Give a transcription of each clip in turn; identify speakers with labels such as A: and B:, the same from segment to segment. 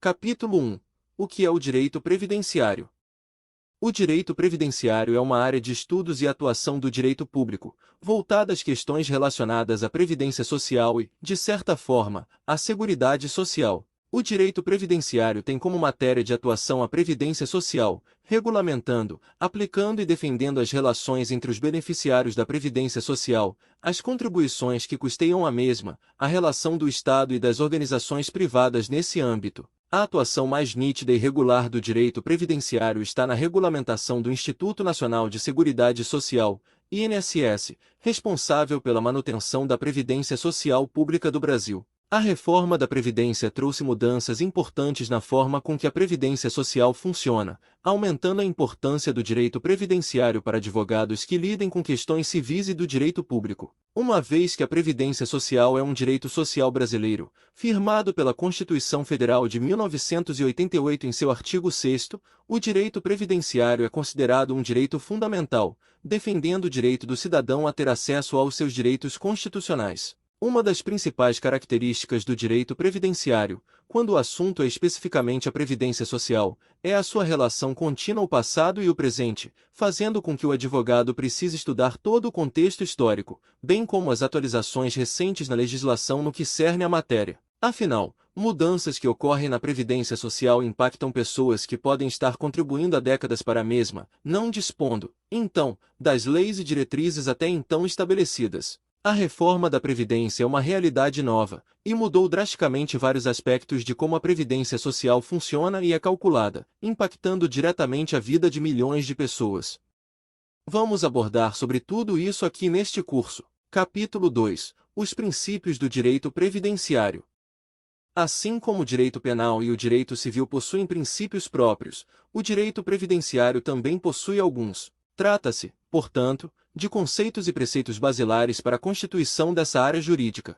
A: Capítulo 1. O que é o direito previdenciário? O direito previdenciário é uma área de estudos e atuação do direito público, voltada às questões relacionadas à previdência social e, de certa forma, à seguridade social. O direito previdenciário tem como matéria de atuação a previdência social, regulamentando, aplicando e defendendo as relações entre os beneficiários da previdência social, as contribuições que custeiam a mesma, a relação do Estado e das organizações privadas nesse âmbito. A atuação mais nítida e regular do direito previdenciário está na regulamentação do Instituto Nacional de Seguridade Social, INSS, responsável pela manutenção da Previdência Social Pública do Brasil. A reforma da Previdência trouxe mudanças importantes na forma com que a Previdência Social funciona, aumentando a importância do direito previdenciário para advogados que lidem com questões civis e do direito público. Uma vez que a Previdência Social é um direito social brasileiro, firmado pela Constituição Federal de 1988 em seu artigo 6º, o direito previdenciário é considerado um direito fundamental, defendendo o direito do cidadão a ter acesso aos seus direitos constitucionais. Uma das principais características do direito previdenciário, quando o assunto é especificamente a previdência social, é a sua relação contínua ao passado e o presente, fazendo com que o advogado precise estudar todo o contexto histórico, bem como as atualizações recentes na legislação no que cerne à matéria. Afinal, mudanças que ocorrem na previdência social impactam pessoas que podem estar contribuindo há décadas para a mesma, não dispondo, então, das leis e diretrizes até então estabelecidas. A reforma da Previdência é uma realidade nova, e mudou drasticamente vários aspectos de como a Previdência Social funciona e é calculada, impactando diretamente a vida de milhões de pessoas. Vamos abordar sobre tudo isso aqui neste curso. Capítulo 2. Os princípios do direito previdenciário. Assim como o direito penal e o direito civil possuem princípios próprios, o direito previdenciário também possui alguns. Trata-se, portanto, de conceitos e preceitos basilares para a constituição dessa área jurídica.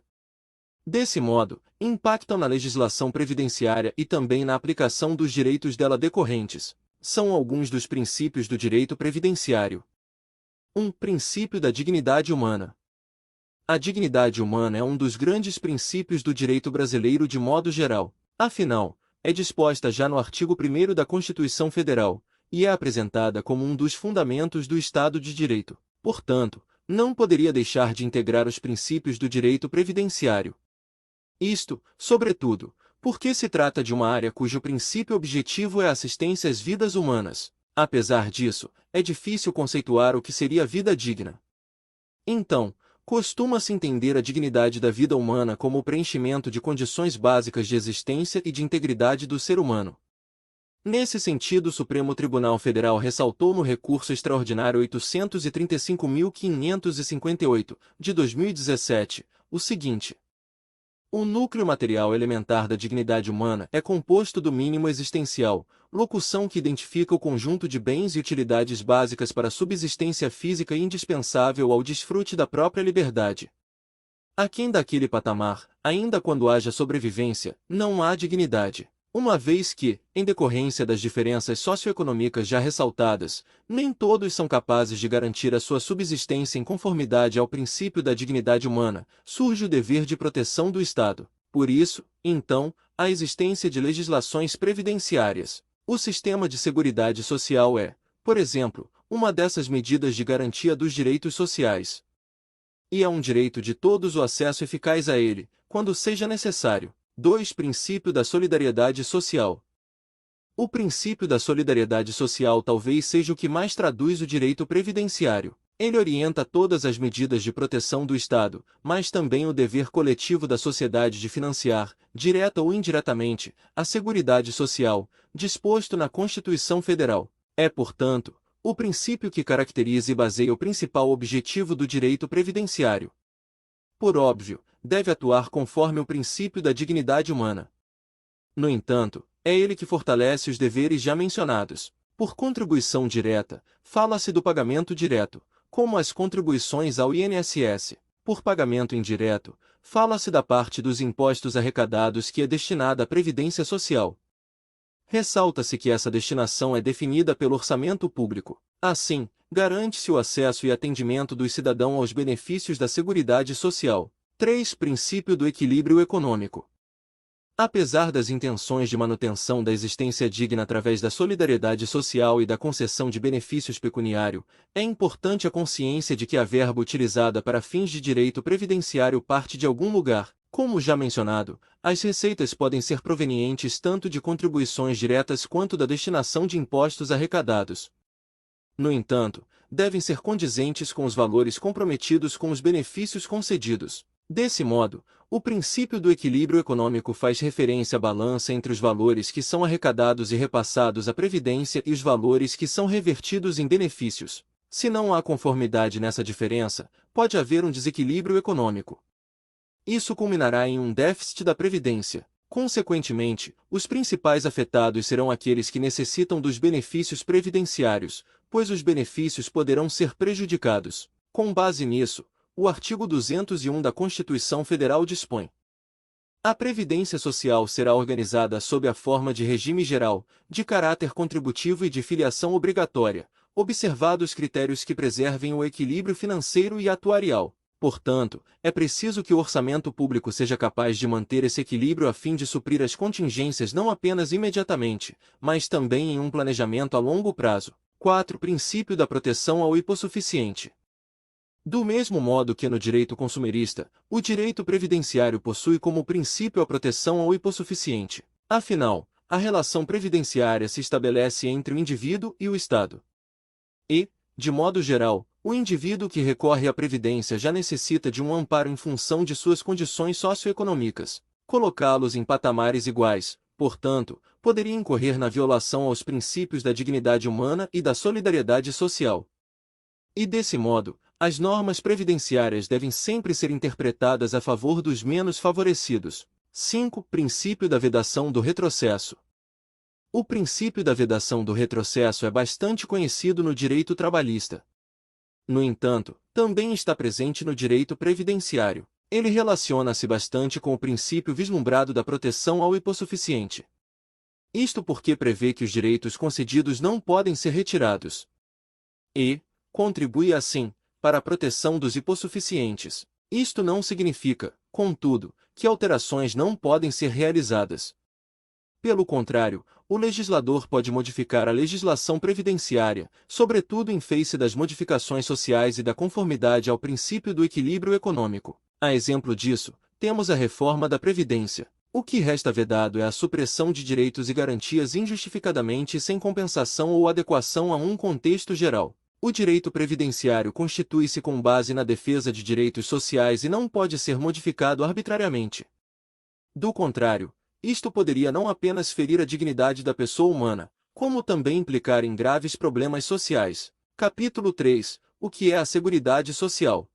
A: Desse modo, impactam na legislação previdenciária e também na aplicação dos direitos dela decorrentes. São alguns dos princípios do direito previdenciário. 1. Princípio da dignidade humana. A dignidade humana é um dos grandes princípios do direito brasileiro de modo geral. Afinal, é disposta já no artigo 1º da Constituição Federal, e é apresentada como um dos fundamentos do Estado de Direito. Portanto, não poderia deixar de integrar os princípios do direito previdenciário. Isto, sobretudo, porque se trata de uma área cujo princípio objetivo é a assistência às vidas humanas. Apesar disso, é difícil conceituar o que seria vida digna. Então, costuma-se entender a dignidade da vida humana como o preenchimento de condições básicas de existência e de integridade do ser humano. Nesse sentido, o Supremo Tribunal Federal ressaltou no recurso extraordinário 835.558, de 2017, o seguinte: o núcleo material elementar da dignidade humana é composto do mínimo existencial, locução que identifica o conjunto de bens e utilidades básicas para a subsistência física indispensável ao desfrute da própria liberdade. Aquém daquele patamar, ainda quando haja sobrevivência, não há dignidade. Uma vez que, em decorrência das diferenças socioeconômicas já ressaltadas, nem todos são capazes de garantir a sua subsistência em conformidade ao princípio da dignidade humana, surge o dever de proteção do Estado. Por isso, então, a existência de legislações previdenciárias. O sistema de seguridade social é, por exemplo, uma dessas medidas de garantia dos direitos sociais. E é um direito de todos o acesso eficaz a ele, quando seja necessário. 2. Princípio da solidariedade social. O princípio da solidariedade social talvez seja o que mais traduz o direito previdenciário. Ele orienta todas as medidas de proteção do Estado, mas também o dever coletivo da sociedade de financiar, direta ou indiretamente, a seguridade social, disposto na Constituição Federal. É, portanto, o princípio que caracteriza e baseia o principal objetivo do direito previdenciário. Por óbvio, deve atuar conforme o princípio da dignidade humana. No entanto, é ele que fortalece os deveres já mencionados. Por contribuição direta, fala-se do pagamento direto, como as contribuições ao INSS. Por pagamento indireto, fala-se da parte dos impostos arrecadados que é destinada à Previdência Social. Ressalta-se que essa destinação é definida pelo orçamento público. Assim, garante-se o acesso e atendimento do cidadão aos benefícios da Seguridade Social. 3. Princípio do equilíbrio econômico. Apesar das intenções de manutenção da existência digna através da solidariedade social e da concessão de benefícios pecuniários, é importante a consciência de que a verba utilizada para fins de direito previdenciário parte de algum lugar. Como já mencionado, as receitas podem ser provenientes tanto de contribuições diretas quanto da destinação de impostos arrecadados. No entanto, devem ser condizentes com os valores comprometidos com os benefícios concedidos. Desse modo, o princípio do equilíbrio econômico faz referência à balança entre os valores que são arrecadados e repassados à Previdência e os valores que são revertidos em benefícios. Se não há conformidade nessa diferença, pode haver um desequilíbrio econômico. Isso culminará em um déficit da Previdência. Consequentemente, os principais afetados serão aqueles que necessitam dos benefícios previdenciários, pois os benefícios poderão ser prejudicados. Com base nisso, o artigo 201 da Constituição Federal dispõe: a Previdência Social será organizada sob a forma de regime geral, de caráter contributivo e de filiação obrigatória, observados critérios que preservem o equilíbrio financeiro e atuarial. Portanto, é preciso que o orçamento público seja capaz de manter esse equilíbrio a fim de suprir as contingências não apenas imediatamente, mas também em um planejamento a longo prazo. 4. Princípio da proteção ao hipossuficiente. Do mesmo modo que no direito consumerista, o direito previdenciário possui como princípio a proteção ao hipossuficiente. Afinal, a relação previdenciária se estabelece entre o indivíduo e o Estado. E, de modo geral, o indivíduo que recorre à previdência já necessita de um amparo em função de suas condições socioeconômicas. Colocá-los em patamares iguais, portanto, poderia incorrer na violação aos princípios da dignidade humana e da solidariedade social. E desse modo, as normas previdenciárias devem sempre ser interpretadas a favor dos menos favorecidos. 5. Princípio da vedação do retrocesso. O princípio da vedação do retrocesso é bastante conhecido no direito trabalhista. No entanto, também está presente no direito previdenciário. Ele relaciona-se bastante com o princípio vislumbrado da proteção ao hipossuficiente. Isto porque prevê que os direitos concedidos não podem ser retirados. E contribui assim para a proteção dos hipossuficientes. Isto não significa, contudo, que alterações não podem ser realizadas. Pelo contrário, o legislador pode modificar a legislação previdenciária, sobretudo em face das modificações sociais e da conformidade ao princípio do equilíbrio econômico. A exemplo disso, temos a reforma da Previdência. O que resta vedado é a supressão de direitos e garantias injustificadamente e sem compensação ou adequação a um contexto geral. O direito previdenciário constitui-se com base na defesa de direitos sociais e não pode ser modificado arbitrariamente. Do contrário, isto poderia não apenas ferir a dignidade da pessoa humana, como também implicar em graves problemas sociais. Capítulo 3. O que é a Seguridade Social?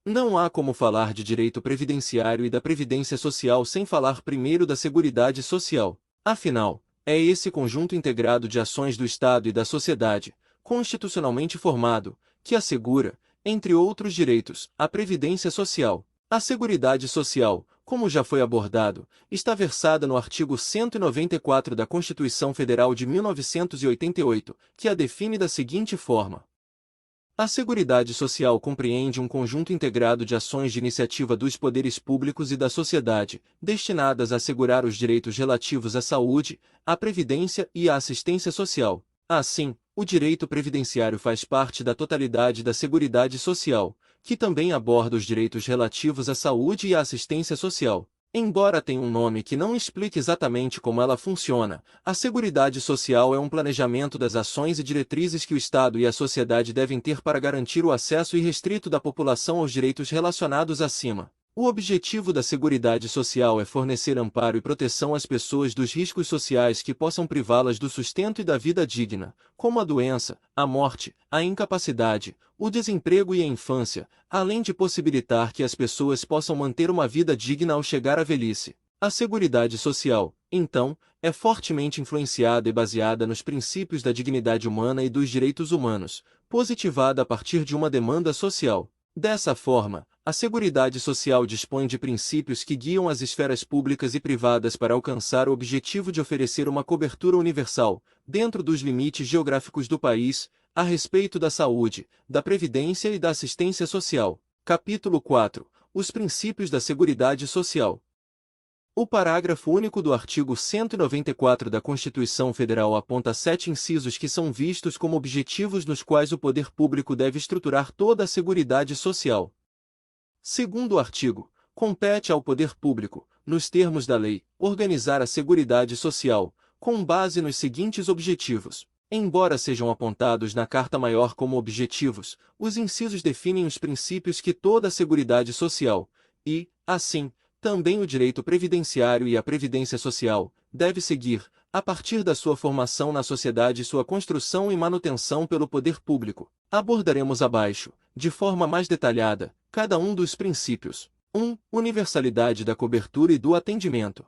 A: Não há como falar de direito previdenciário e da previdência social sem falar primeiro da Seguridade Social. Afinal, é esse conjunto integrado de ações do Estado e da sociedade, constitucionalmente formado, que assegura, entre outros direitos, a previdência social. A Seguridade Social, como já foi abordado, está versada no artigo 194 da Constituição Federal de 1988, que a define da seguinte forma: a Seguridade Social compreende um conjunto integrado de ações de iniciativa dos poderes públicos e da sociedade, destinadas a assegurar os direitos relativos à saúde, à previdência e à assistência social. Assim, o direito previdenciário faz parte da totalidade da Seguridade Social, que também aborda os direitos relativos à saúde e à assistência social. Embora tenha um nome que não explique exatamente como ela funciona, a Seguridade Social é um planejamento das ações e diretrizes que o Estado e a sociedade devem ter para garantir o acesso irrestrito da população aos direitos relacionados acima. O objetivo da Seguridade Social é fornecer amparo e proteção às pessoas dos riscos sociais que possam privá-las do sustento e da vida digna, como a doença, a morte, a incapacidade, o desemprego e a infância, além de possibilitar que as pessoas possam manter uma vida digna ao chegar à velhice. A Seguridade Social, então, é fortemente influenciada e baseada nos princípios da dignidade humana e dos direitos humanos, positivada a partir de uma demanda social. Dessa forma, a Seguridade Social dispõe de princípios que guiam as esferas públicas e privadas para alcançar o objetivo de oferecer uma cobertura universal, dentro dos limites geográficos do país, a respeito da saúde, da previdência e da assistência social. Capítulo 4. Os princípios da Seguridade Social. O parágrafo único do artigo 194 da Constituição Federal aponta 7 incisos que são vistos como objetivos nos quais o poder público deve estruturar toda a seguridade social. Segundo o artigo, compete ao poder público, nos termos da lei, organizar a seguridade social, com base nos seguintes objetivos. Embora sejam apontados na Carta Maior como objetivos, os incisos definem os princípios que toda a seguridade social, e, assim, também o direito previdenciário e a previdência social, deve seguir, a partir da sua formação na sociedade e sua construção e manutenção pelo poder público. Abordaremos abaixo, de forma mais detalhada, cada um dos princípios. 1. Universalidade da cobertura e do atendimento.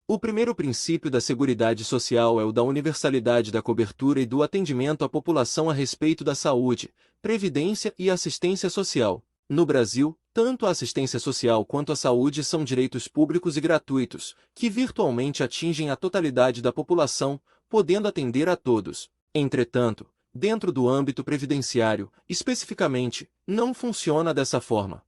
A: O primeiro princípio da Seguridade Social é o da universalidade da cobertura e do atendimento à população a respeito da saúde, previdência e assistência social. No Brasil, tanto a assistência social quanto a saúde são direitos públicos e gratuitos, que virtualmente atingem a totalidade da população, podendo atender a todos. Entretanto, dentro do âmbito previdenciário, especificamente, não funciona dessa forma.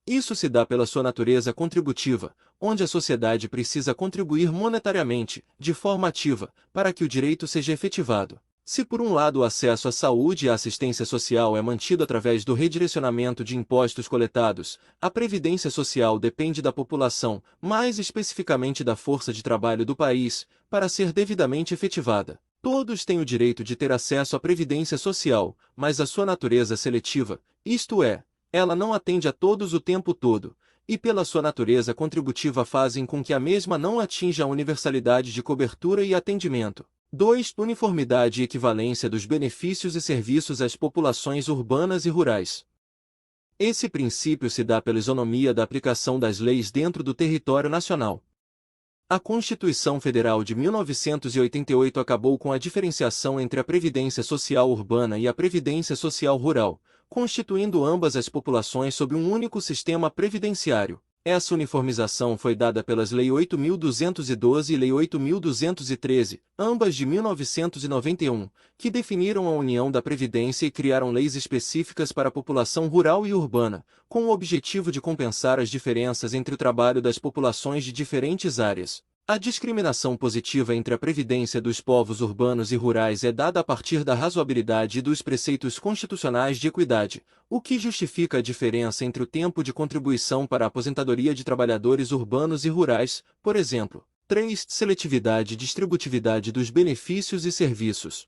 A: Isso se dá pela sua natureza contributiva, onde a sociedade precisa contribuir monetariamente, de forma ativa, para que o direito seja efetivado. Se por um lado o acesso à saúde e à assistência social é mantido através do redirecionamento de impostos coletados, a previdência social depende da população, mais especificamente da força de trabalho do país, para ser devidamente efetivada. Todos têm o direito de ter acesso à previdência social, mas a sua natureza seletiva, isto é, ela não atende a todos o tempo todo, e pela sua natureza contributiva fazem com que a mesma não atinja a universalidade de cobertura e atendimento. 2. Uniformidade e equivalência dos benefícios e serviços às populações urbanas e rurais. Esse princípio se dá pela isonomia da aplicação das leis dentro do território nacional. A Constituição Federal de 1988 acabou com a diferenciação entre a Previdência Social Urbana e a Previdência Social Rural, constituindo ambas as populações sob um único sistema previdenciário. Essa uniformização foi dada pelas Lei 8.212 e Lei 8.213, ambas de 1991, que definiram a união da Previdência e criaram leis específicas para a população rural e urbana, com o objetivo de compensar as diferenças entre o trabalho das populações de diferentes áreas. A discriminação positiva entre a previdência dos povos urbanos e rurais é dada a partir da razoabilidade e dos preceitos constitucionais de equidade, o que justifica a diferença entre o tempo de contribuição para a aposentadoria de trabalhadores urbanos e rurais, por exemplo. 3. Seletividade e distributividade dos benefícios e serviços.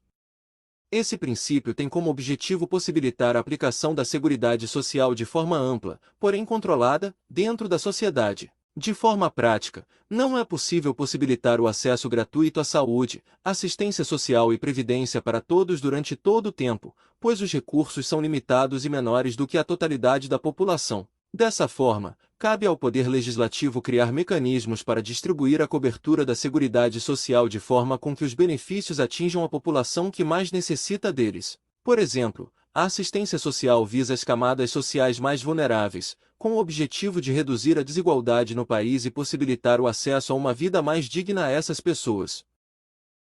A: Esse princípio tem como objetivo possibilitar a aplicação da Seguridade Social de forma ampla, porém controlada, dentro da sociedade. De forma prática, não é possível possibilitar o acesso gratuito à saúde, assistência social e previdência para todos durante todo o tempo, pois os recursos são limitados e menores do que a totalidade da população. Dessa forma, cabe ao Poder Legislativo criar mecanismos para distribuir a cobertura da Seguridade Social de forma com que os benefícios atinjam a população que mais necessita deles. Por exemplo, a assistência social visa as camadas sociais mais vulneráveis, com o objetivo de reduzir a desigualdade no país e possibilitar o acesso a uma vida mais digna a essas pessoas.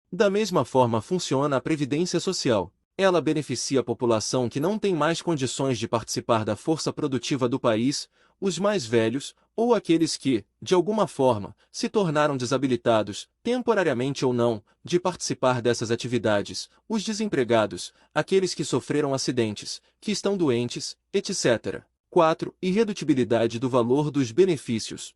A: Da mesma forma funciona a Previdência Social. Ela beneficia a população que não tem mais condições de participar da força produtiva do país, os mais velhos, ou aqueles que, de alguma forma, se tornaram desabilitados, temporariamente ou não, de participar dessas atividades, os desempregados, aqueles que sofreram acidentes, que estão doentes, etc. 4. Irredutibilidade do valor dos benefícios.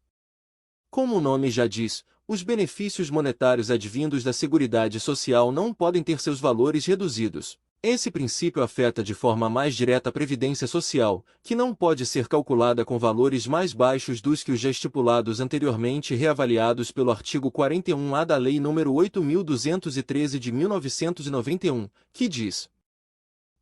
A: Como o nome já diz, os benefícios monetários advindos da Seguridade Social não podem ter seus valores reduzidos. Esse princípio afeta de forma mais direta a Previdência Social, que não pode ser calculada com valores mais baixos dos que os já estipulados anteriormente e reavaliados pelo artigo 41-A da Lei nº 8.213 de 1991, que diz: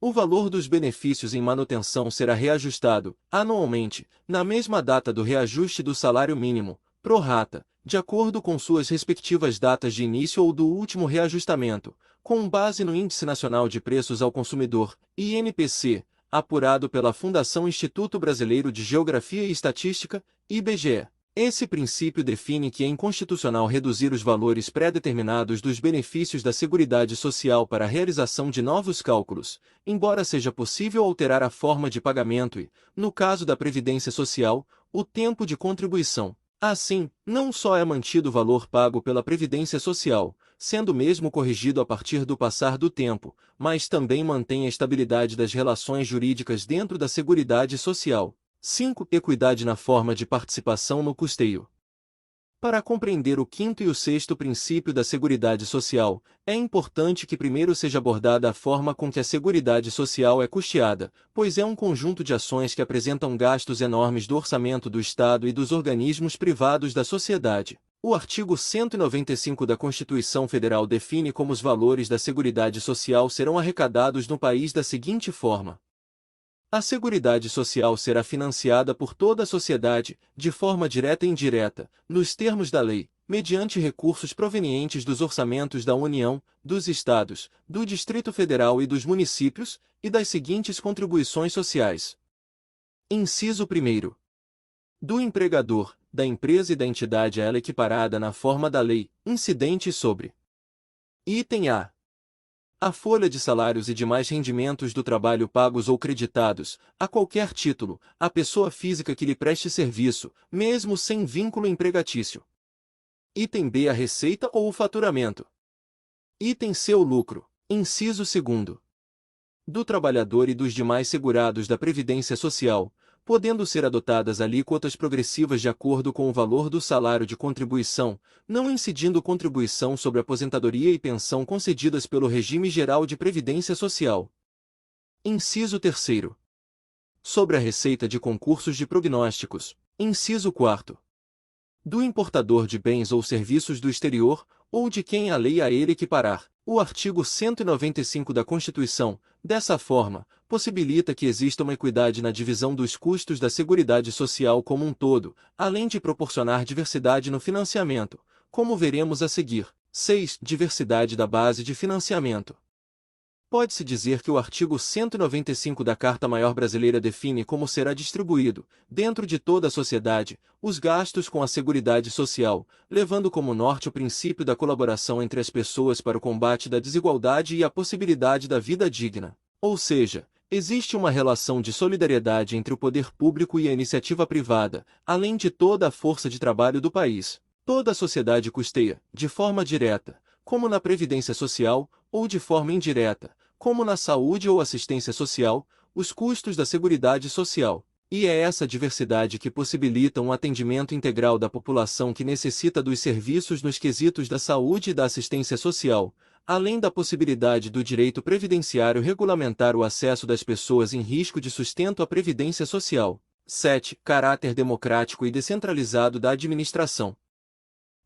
A: o valor dos benefícios em manutenção será reajustado, anualmente, na mesma data do reajuste do salário mínimo, pro rata, de acordo com suas respectivas datas de início ou do último reajustamento, com base no Índice Nacional de Preços ao Consumidor, INPC, apurado pela Fundação Instituto Brasileiro de Geografia e Estatística, IBGE. Esse princípio define que é inconstitucional reduzir os valores pré-determinados dos benefícios da Seguridade Social para a realização de novos cálculos, embora seja possível alterar a forma de pagamento e, no caso da Previdência Social, o tempo de contribuição. Assim, não só é mantido o valor pago pela Previdência Social, sendo mesmo corrigido a partir do passar do tempo, mas também mantém a estabilidade das relações jurídicas dentro da Seguridade Social. 5. Equidade na forma de participação no custeio. Para compreender o quinto e o sexto princípio da Seguridade Social, é importante que primeiro seja abordada a forma com que a Seguridade Social é custeada, pois é um conjunto de ações que apresentam gastos enormes do orçamento do Estado e dos organismos privados da sociedade. O artigo 195 da Constituição Federal define como os valores da Seguridade Social serão arrecadados no país da seguinte forma: a Seguridade Social será financiada por toda a sociedade, de forma direta e indireta, nos termos da lei, mediante recursos provenientes dos orçamentos da União, dos Estados, do Distrito Federal e dos municípios, e das seguintes contribuições sociais. Inciso 1º. Do empregador, da empresa e da entidade a ela equiparada na forma da lei, incidente sobre. Item A. A folha de salários e demais rendimentos do trabalho pagos ou creditados, a qualquer título, à pessoa física que lhe preste serviço, mesmo sem vínculo empregatício. Item B. A receita ou o faturamento. Item C. O lucro. Inciso 2º. Do trabalhador e dos demais segurados da Previdência Social, podendo ser adotadas alíquotas progressivas de acordo com o valor do salário de contribuição, não incidindo contribuição sobre aposentadoria e pensão concedidas pelo Regime Geral de Previdência Social. Inciso 3º. Sobre a receita de concursos de prognósticos. Inciso 4º. Do importador de bens ou serviços do exterior, ou de quem a lei a ele equiparar. O artigo 195 da Constituição, dessa forma, possibilita que exista uma equidade na divisão dos custos da Seguridade Social como um todo, além de proporcionar diversidade no financiamento, como veremos a seguir. 6. Diversidade da base de financiamento. Pode-se dizer que o artigo 195 da Carta Maior Brasileira define como será distribuído, dentro de toda a sociedade, os gastos com a Seguridade Social, levando como norte o princípio da colaboração entre as pessoas para o combate da desigualdade e a possibilidade da vida digna. Ou seja, existe uma relação de solidariedade entre o poder público e a iniciativa privada, além de toda a força de trabalho do país. Toda a sociedade custeia, de forma direta, como na Previdência Social, ou de forma indireta, como na saúde ou assistência social, os custos da Seguridade Social. E é essa diversidade que possibilita um atendimento integral da população que necessita dos serviços nos quesitos da saúde e da assistência social, além da possibilidade do direito previdenciário regulamentar o acesso das pessoas em risco de sustento à Previdência Social. 7. Caráter democrático e descentralizado da administração.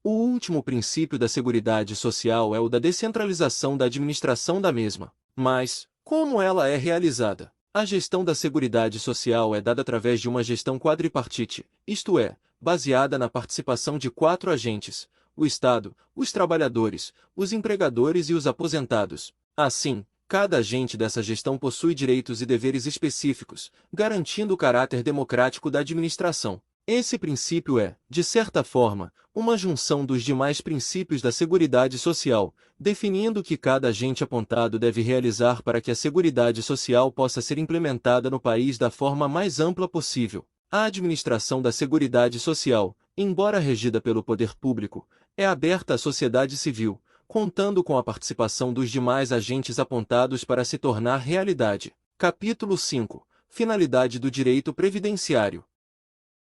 A: O último princípio da Seguridade Social é o da descentralização da administração da mesma. Mas, como ela é realizada? A gestão da Seguridade Social é dada através de uma gestão quadripartite, isto é, baseada na participação de 4 agentes: o Estado, os trabalhadores, os empregadores e os aposentados. Assim, cada agente dessa gestão possui direitos e deveres específicos, garantindo o caráter democrático da administração. Esse princípio é, de certa forma, uma junção dos demais princípios da Seguridade Social, definindo o que cada agente apontado deve realizar para que a Seguridade Social possa ser implementada no país da forma mais ampla possível. A administração da Seguridade Social, embora regida pelo poder público, é aberta à sociedade civil, contando com a participação dos demais agentes apontados para se tornar realidade. Capítulo 5. Finalidade do direito previdenciário.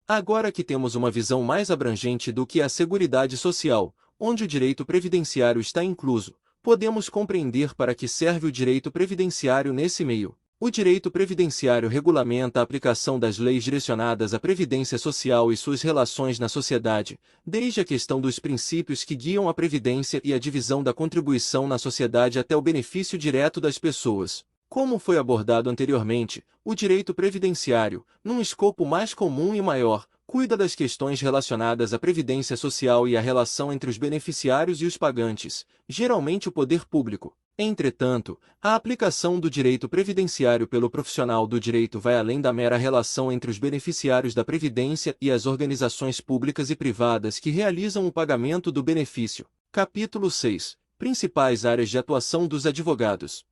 A: Agora que temos uma visão mais abrangente do que é a Seguridade Social, onde o direito previdenciário está incluso, podemos compreender para que serve o direito previdenciário nesse meio. O direito previdenciário regulamenta a aplicação das leis direcionadas à previdência social e suas relações na sociedade, desde a questão dos princípios que guiam a previdência e a divisão da contribuição na sociedade até o benefício direto das pessoas. Como foi abordado anteriormente, o direito previdenciário, num escopo mais comum e maior, cuida das questões relacionadas à previdência social e à relação entre os beneficiários e os pagantes, geralmente o poder público. Entretanto, a aplicação do direito previdenciário pelo profissional do direito vai além da mera relação entre os beneficiários da previdência e as organizações públicas e privadas que realizam o pagamento do benefício. Capítulo 6. Principais áreas de atuação dos advogados.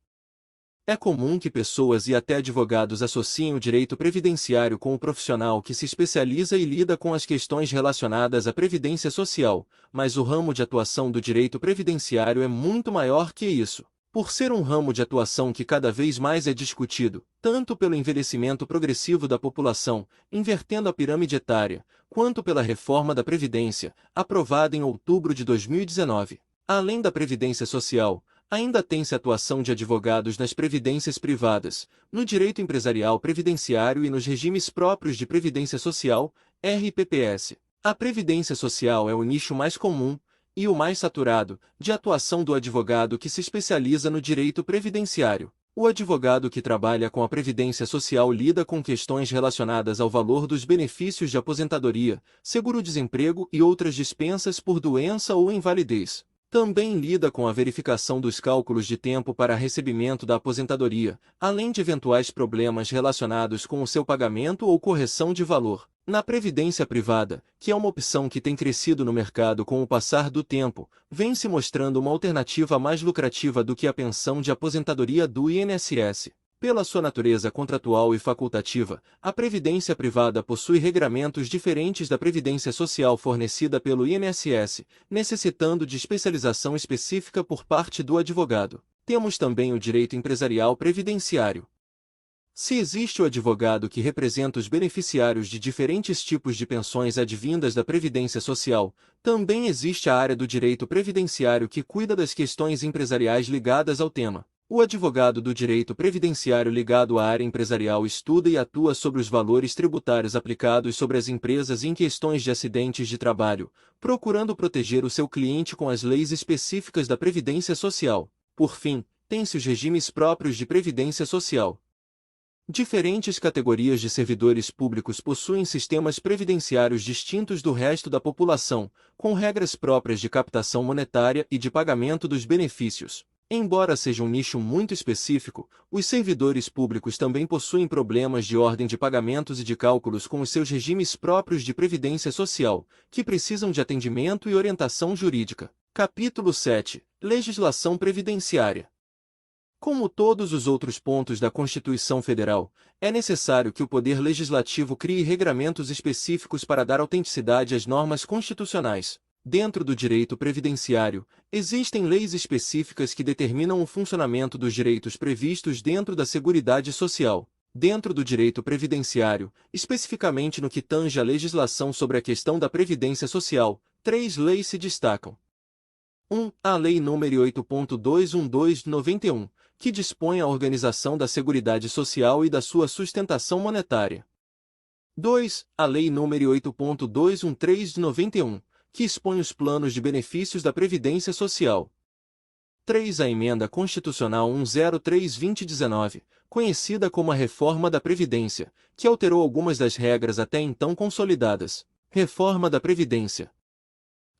A: É comum que pessoas e até advogados associem o direito previdenciário com o profissional que se especializa e lida com as questões relacionadas à previdência social, mas o ramo de atuação do direito previdenciário é muito maior que isso. Por ser um ramo de atuação que cada vez mais é discutido, tanto pelo envelhecimento progressivo da população, invertendo a pirâmide etária, quanto pela reforma da Previdência, aprovada em outubro de 2019. Além da Previdência Social, ainda tem-se atuação de advogados nas previdências privadas, no direito empresarial previdenciário e nos regimes próprios de previdência social, RPPS. A previdência social é o nicho mais comum, e o mais saturado, de atuação do advogado que se especializa no direito previdenciário. O advogado que trabalha com a previdência social lida com questões relacionadas ao valor dos benefícios de aposentadoria, seguro-desemprego e outras dispensas por doença ou invalidez. Também lida com a verificação dos cálculos de tempo para recebimento da aposentadoria, além de eventuais problemas relacionados com o seu pagamento ou correção de valor. Na previdência privada, que é uma opção que tem crescido no mercado com o passar do tempo, vem se mostrando uma alternativa mais lucrativa do que a pensão de aposentadoria do INSS. Pela sua natureza contratual e facultativa, a previdência privada possui regramentos diferentes da previdência social fornecida pelo INSS, necessitando de especialização específica por parte do advogado. Temos também o direito empresarial previdenciário. Se existe o advogado que representa os beneficiários de diferentes tipos de pensões advindas da Previdência Social, também existe a área do direito previdenciário que cuida das questões empresariais ligadas ao tema. O advogado do direito previdenciário ligado à área empresarial estuda e atua sobre os valores tributários aplicados sobre as empresas em questões de acidentes de trabalho, procurando proteger o seu cliente com as leis específicas da Previdência Social. Por fim, tem-se os regimes próprios de Previdência Social. Diferentes categorias de servidores públicos possuem sistemas previdenciários distintos do resto da população, com regras próprias de captação monetária e de pagamento dos benefícios. Embora seja um nicho muito específico, os servidores públicos também possuem problemas de ordem de pagamentos e de cálculos com os seus regimes próprios de previdência social, que precisam de atendimento e orientação jurídica. Capítulo 7. Legislação previdenciária. Como todos os outros pontos da Constituição Federal, é necessário que o Poder Legislativo crie regramentos específicos para dar autenticidade às normas constitucionais. Dentro do direito previdenciário, existem leis específicas que determinam o funcionamento dos direitos previstos dentro da Seguridade Social. Dentro do direito previdenciário, especificamente no que tange à legislação sobre a questão da previdência social, 3 leis se destacam. 1. A Lei nº 8.212 de 91, que dispõe a organização da Seguridade Social e da sua sustentação monetária. 2. A Lei nº 8.213 de 91, que expõe os planos de benefícios da Previdência Social. 3. A Emenda Constitucional 103/2019, conhecida como a Reforma da Previdência, que alterou algumas das regras até então consolidadas. Reforma da Previdência.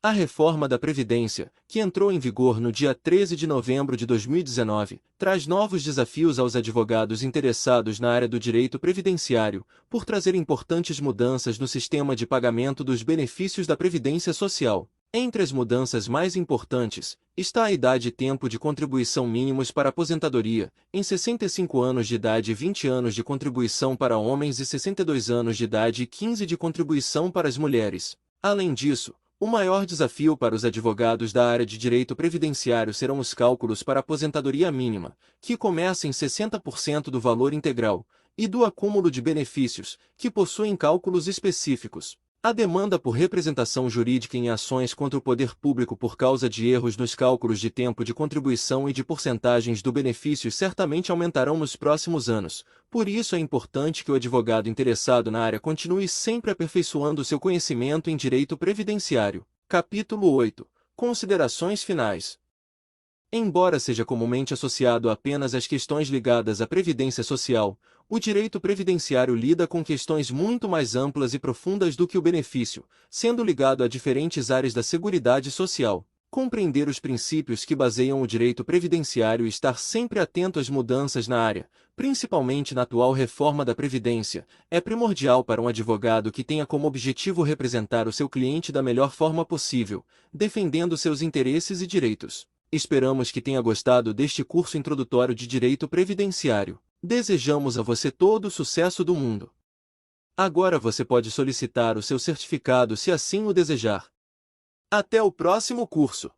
A: A Reforma da Previdência, que entrou em vigor no dia 13 de novembro de 2019, traz novos desafios aos advogados interessados na área do direito previdenciário, por trazer importantes mudanças no sistema de pagamento dos benefícios da Previdência Social. Entre as mudanças mais importantes, está a idade e tempo de contribuição mínimos para aposentadoria, em 65 anos de idade e 20 anos de contribuição para homens e 62 anos de idade e 15 de contribuição para as mulheres. Além disso, o maior desafio para os advogados da área de direito previdenciário serão os cálculos para aposentadoria mínima, que começa em 60% do valor integral, e do acúmulo de benefícios, que possuem cálculos específicos. A demanda por representação jurídica em ações contra o poder público por causa de erros nos cálculos de tempo de contribuição e de porcentagens do benefício certamente aumentarão nos próximos anos. Por isso é importante que o advogado interessado na área continue sempre aperfeiçoando seu conhecimento em direito previdenciário. Capítulo 8. Considerações finais. Embora seja comumente associado apenas às questões ligadas à previdência social, o direito previdenciário lida com questões muito mais amplas e profundas do que o benefício, sendo ligado a diferentes áreas da Seguridade Social. Compreender os princípios que baseiam o direito previdenciário e estar sempre atento às mudanças na área, principalmente na atual reforma da Previdência, é primordial para um advogado que tenha como objetivo representar o seu cliente da melhor forma possível, defendendo seus interesses e direitos. Esperamos que tenha gostado deste curso introdutório de Direito Previdenciário. Desejamos a você todo o sucesso do mundo. Agora você pode solicitar o seu certificado se assim o desejar. Até o próximo curso!